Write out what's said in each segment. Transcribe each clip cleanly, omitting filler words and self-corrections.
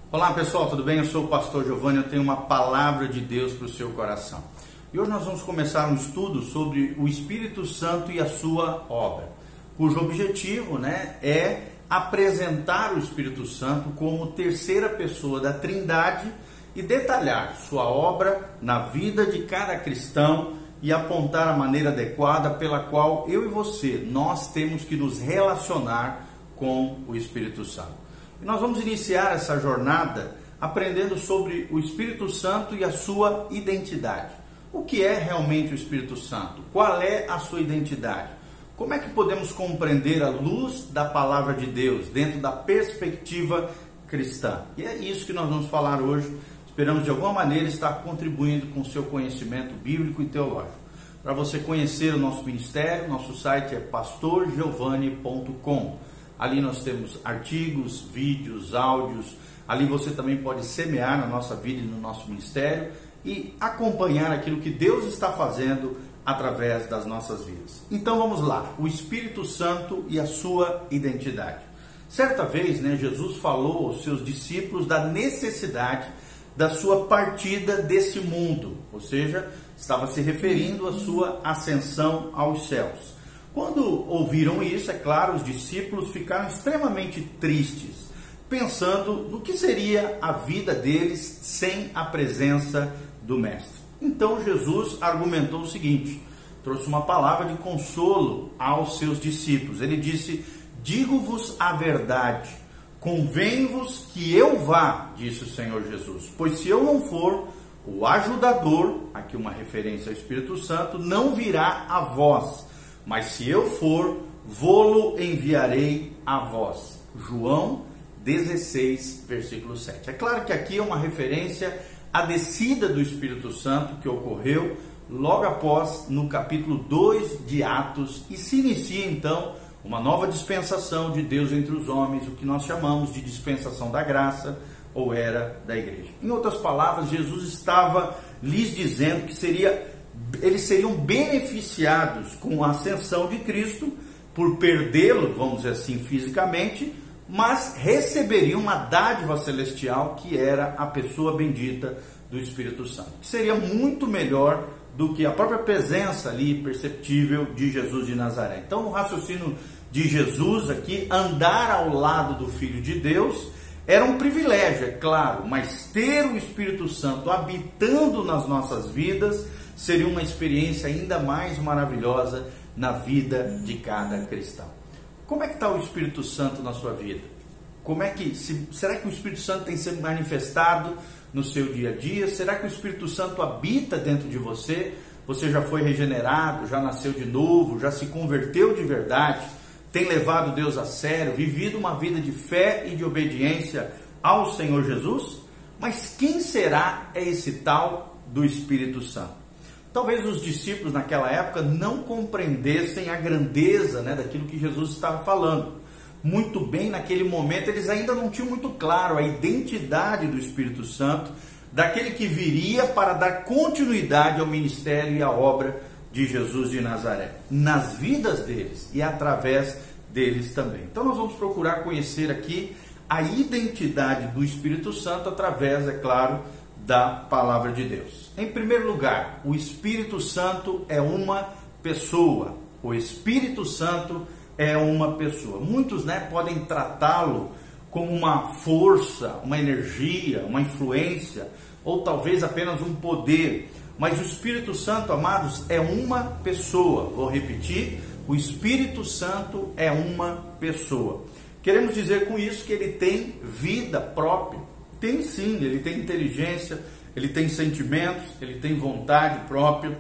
Olá pessoal, tudo bem? Eu sou o pastor Giovanni, eu tenho uma palavra de Deus para o seu coração. E hoje nós vamos começar um estudo sobre o Espírito Santo e a sua obra, cujo objetivo é apresentar o Espírito Santo como terceira pessoa da Trindade e detalhar sua obra na vida de cada cristão e apontar a maneira adequada pela qual eu e você, nós temos que nos relacionar com o Espírito Santo. E nós vamos iniciar essa jornada aprendendo sobre o Espírito Santo e a sua identidade. O que é realmente o Espírito Santo? Qual é a sua identidade? Como é que podemos compreender a luz da palavra de Deus dentro da perspectiva cristã? E é isso que nós vamos falar hoje. Esperamos de alguma maneira estar contribuindo com o seu conhecimento bíblico e teológico. Para você conhecer o nosso ministério, nosso site é pastorgiovanni.com. Ali nós temos artigos, vídeos, áudios. Ali você também pode semear na nossa vida e no nosso ministério e acompanhar aquilo que Deus está fazendo através das nossas vidas. Então vamos lá, o Espírito Santo e a sua identidade. Certa vez, Jesus falou aos seus discípulos da necessidade da sua partida desse mundo, ou seja, estava se referindo à sua ascensão aos céus. Quando ouviram isso, é claro, os discípulos ficaram extremamente tristes, pensando no que seria a vida deles sem a presença do Mestre. Então Jesus argumentou o seguinte, trouxe uma palavra de consolo aos seus discípulos. Ele disse: digo-vos a verdade, convém-vos que eu vá, disse o Senhor Jesus, pois se eu não for, o ajudador, aqui uma referência ao Espírito Santo, não virá a vós. Mas se eu for, vô-lo enviarei a vós. João 16, versículo 7. É claro que aqui é uma referência à descida do Espírito Santo que ocorreu logo após no capítulo 2 de Atos e se inicia então uma nova dispensação de Deus entre os homens, o que nós chamamos de dispensação da graça ou era da igreja. Em outras palavras, Jesus estava lhes dizendo que eles seriam beneficiados com a ascensão de Cristo por perdê-lo, vamos dizer assim, fisicamente, mas receberiam uma dádiva celestial que era a pessoa bendita do Espírito Santo, que seria muito melhor do que a própria presença ali perceptível de Jesus de Nazaré. Então, no raciocínio de Jesus aqui, andar ao lado do Filho de Deus era um privilégio, é claro, mas ter o Espírito Santo habitando nas nossas vidas seria uma experiência ainda mais maravilhosa na vida de cada cristão. Como é que está o Espírito Santo na sua vida? Será que o Espírito Santo tem sido manifestado no seu dia a dia? Será que o Espírito Santo habita dentro de você? Você já foi regenerado, já nasceu de novo, já se converteu de verdade, tem levado Deus a sério, vivido uma vida de fé e de obediência ao Senhor Jesus? Mas quem será esse tal do Espírito Santo? Talvez os discípulos naquela época não compreendessem a grandeza daquilo que Jesus estava falando. Muito bem, naquele momento eles ainda não tinham muito claro a identidade do Espírito Santo, daquele que viria para dar continuidade ao ministério e à obra de Jesus de Nazaré, nas vidas deles e através deles também. Então nós vamos procurar conhecer aqui a identidade do Espírito Santo através, é claro, da palavra de Deus. Em primeiro lugar, o Espírito Santo é uma pessoa. O Espírito Santo é uma pessoa. Muitos podem tratá-lo como uma força, uma energia, uma influência, ou talvez apenas um poder. Mas o Espírito Santo, amados, é uma pessoa. Vou repetir, o Espírito Santo é uma pessoa. Queremos dizer com isso que ele tem vida própria. Tem sim, ele tem inteligência, ele tem sentimentos, ele tem vontade própria.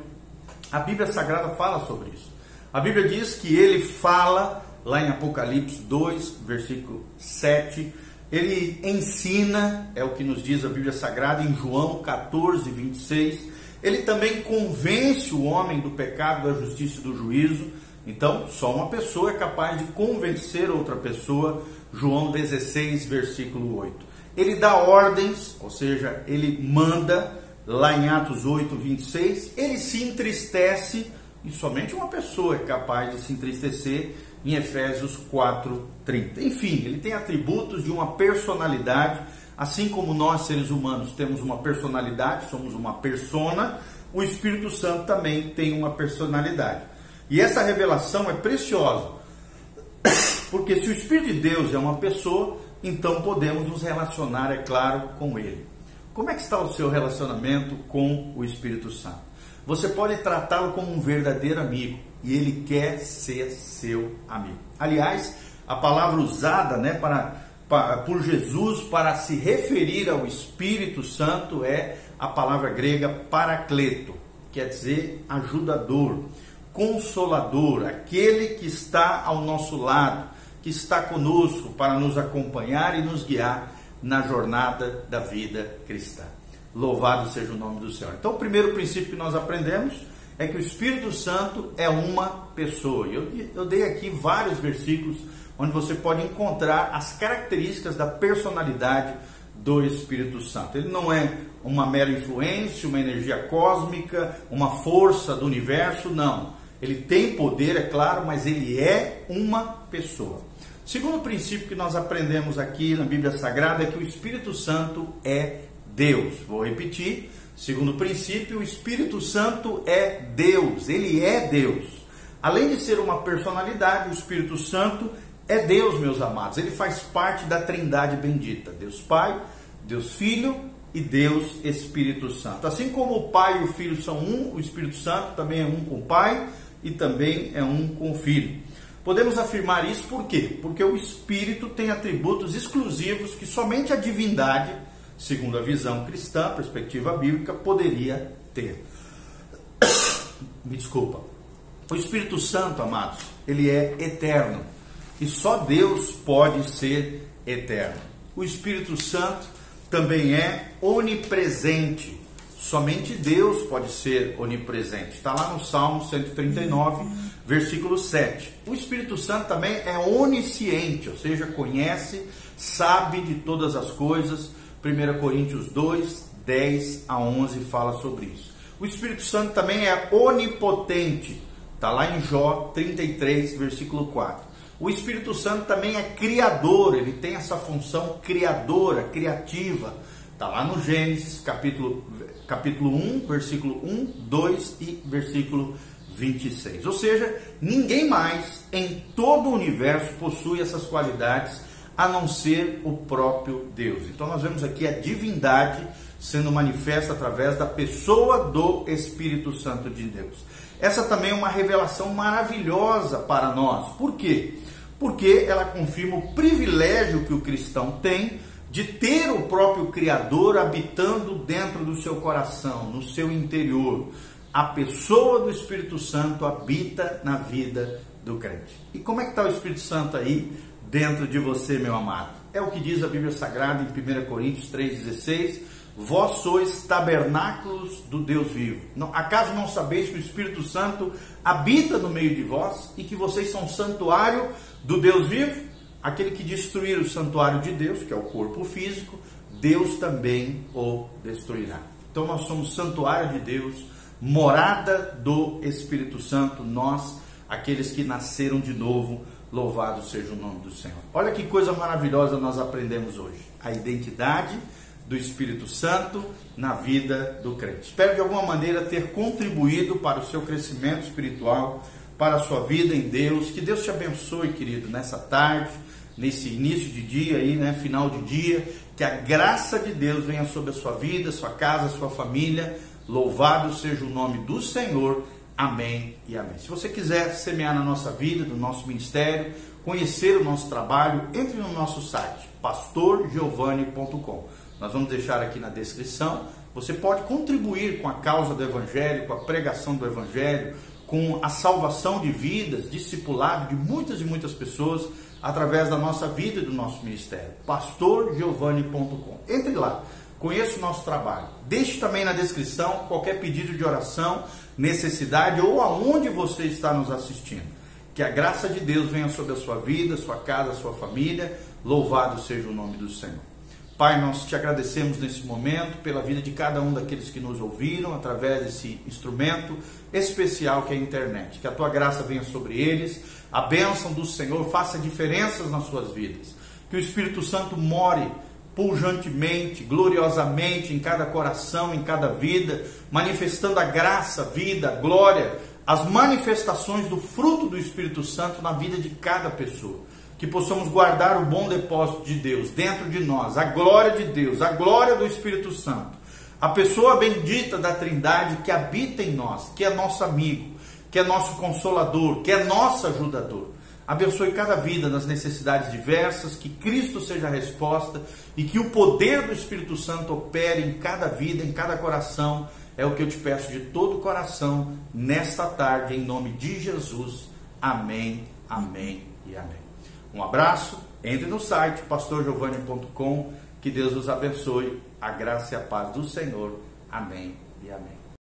A Bíblia Sagrada fala sobre isso. A Bíblia diz que ele fala, lá em Apocalipse 2, versículo 7, ele ensina, é o que nos diz a Bíblia Sagrada, em João 14, 26, ele também convence o homem do pecado, da justiça e do juízo. Então, só uma pessoa é capaz de convencer outra pessoa, João 16, versículo 8. Ele dá ordens, ou seja, ele manda, lá em Atos 8, 26, ele se entristece, e somente uma pessoa é capaz de se entristecer, em Efésios 4, 30. Enfim, ele tem atributos de uma personalidade Assim como nós, seres humanos, temos uma personalidade, somos uma persona, o Espírito Santo também tem uma personalidade. E essa revelação é preciosa, porque se o Espírito de Deus é uma pessoa, então podemos nos relacionar, é claro, com Ele. Como é que está o seu relacionamento com o Espírito Santo? Você pode tratá-lo como um verdadeiro amigo, e Ele quer ser seu amigo. Aliás, a palavra usada, né, por Jesus para se referir ao Espírito Santo é a palavra grega paracleto, quer dizer ajudador, consolador, aquele que está ao nosso lado, que está conosco para nos acompanhar e nos guiar na jornada da vida cristã. Louvado seja o nome do Senhor. Então, o primeiro princípio que nós aprendemos é que o Espírito Santo é uma pessoa. Eu dei aqui vários versículos onde você pode encontrar as características da personalidade do Espírito Santo. Ele não é uma mera influência, uma energia cósmica, uma força do universo, não. Ele tem poder, é claro, mas ele é uma pessoa. Segundo princípio que nós aprendemos aqui na Bíblia Sagrada é que o Espírito Santo é Deus. Vou repetir. Segundo princípio, o Espírito Santo é Deus. Ele é Deus. Além de ser uma personalidade, o Espírito Santo é Deus, meus amados. Ele faz parte da Trindade bendita. Deus Pai, Deus Filho e Deus Espírito Santo. Assim como o Pai e o Filho são um, o Espírito Santo também é um com o Pai e também é um com o Filho. Podemos afirmar isso por quê? Porque o Espírito tem atributos exclusivos que somente a divindade, segundo a visão cristã, perspectiva bíblica, poderia ter. Me desculpa. O Espírito Santo, amados, ele é eterno. E só Deus pode ser eterno. O Espírito Santo também é onipresente. Somente Deus pode ser onipresente. Está lá no Salmo 139, versículo 7. O Espírito Santo também é onisciente, ou seja, conhece, sabe de todas as coisas. 1 Coríntios 2, 10 a 11 fala sobre isso. O Espírito Santo também é onipotente. Está lá em Jó 33, versículo 4. O Espírito Santo também é criador, ele tem essa função criadora, criativa. Está lá no Gênesis, capítulo 1, versículo 1, 2 e versículo 26. Ou seja, ninguém mais em todo o universo possui essas qualidades a não ser o próprio Deus. Então nós vemos aqui a divindade sendo manifesta através da pessoa do Espírito Santo de Deus. Essa também é uma revelação maravilhosa para nós. Por quê? Porque ela confirma o privilégio que o cristão tem de ter o próprio Criador habitando dentro do seu coração, no seu interior. A pessoa do Espírito Santo habita na vida do crente. E como é que está o Espírito Santo aí dentro de você, meu amado? É o que diz a Bíblia Sagrada em 1 Coríntios 3,16. Vós sois tabernáculos do Deus vivo. Acaso não sabeis que o Espírito Santo habita no meio de vós e que vocês são santuário do Deus vivo? Aquele que destruir o santuário de Deus, que é o corpo físico, Deus também o destruirá. Então nós somos santuário de Deus, morada do Espírito Santo, nós, aqueles que nasceram de novo, louvado seja o nome do Senhor. Olha que coisa maravilhosa nós aprendemos hoje. A identidade do Espírito Santo na vida do crente. Espero de alguma maneira ter contribuído para o seu crescimento espiritual, para a sua vida em Deus. Que Deus te abençoe, querido, nessa tarde, nesse início de dia aí, né, final de dia. Que a graça de Deus venha sobre a sua vida, sua casa, sua família. Louvado seja o nome do Senhor. Amém e amém. Se você quiser semear na nossa vida, no nosso ministério, conhecer o nosso trabalho, entre no nosso site, pastorgiovanni.com. Nós vamos deixar aqui na descrição. Você pode contribuir com a causa do Evangelho, com a pregação do Evangelho, com a salvação de vidas, discipulado de muitas e muitas pessoas, através da nossa vida e do nosso ministério. pastorgiovanni.com. Entre lá, conheça o nosso trabalho. Deixe também na descrição qualquer pedido de oração, necessidade ou aonde você está nos assistindo. Que a graça de Deus venha sobre a sua vida, sua casa, sua família. Louvado seja o nome do Senhor. Pai, nós te agradecemos nesse momento pela vida de cada um daqueles que nos ouviram através desse instrumento especial que é a internet. Que a tua graça venha sobre eles, a bênção do Senhor faça diferenças nas suas vidas. Que o Espírito Santo more pujantemente, gloriosamente em cada coração, em cada vida, manifestando a graça, a vida, a glória, as manifestações do fruto do Espírito Santo na vida de cada pessoa. Que possamos guardar o bom depósito de Deus dentro de nós, a glória de Deus, a glória do Espírito Santo, a pessoa bendita da Trindade que habita em nós, que é nosso amigo, que é nosso consolador, que é nosso ajudador. Abençoe cada vida nas necessidades diversas, que Cristo seja a resposta e que o poder do Espírito Santo opere em cada vida, em cada coração. É o que eu te peço de todo o coração nesta tarde, em nome de Jesus. Amém, amém e amém. Um abraço, entre no site pastorgiovanni.com, que Deus os abençoe, a graça e a paz do Senhor. Amém e amém.